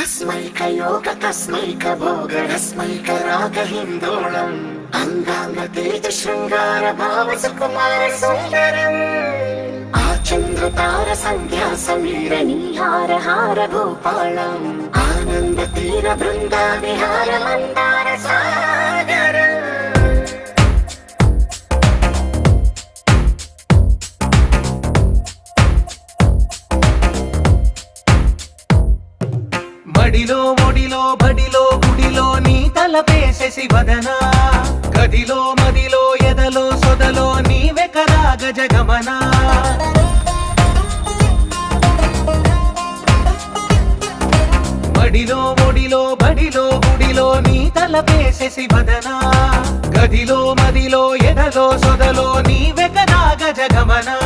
तस्मैकयोग तस्मैकभोगरस्मैकरागहिन्दोळम् अङ्गाङ्गतेज शृङ्गार भाव सुकुमार सुन्दरम् आचन्द्रतार सन्ध्या समीर नीहार हार भूपालम् आनन्द तीर बृन्दा विहार मन्दार सागरम् మడిలో ఒడిలో బడిలో గుడిలో నీ తలపేసే శివదనా గదిలో మదిలో ఎదలో సొదలో నీవే కదా గజగమనా మడిలో ఒడిలో బడిలో గుడిలో నీ తలపేసే శివదనా గదిలో మదిలో ఎదలో సొదలో నీవే కదా గజగమనా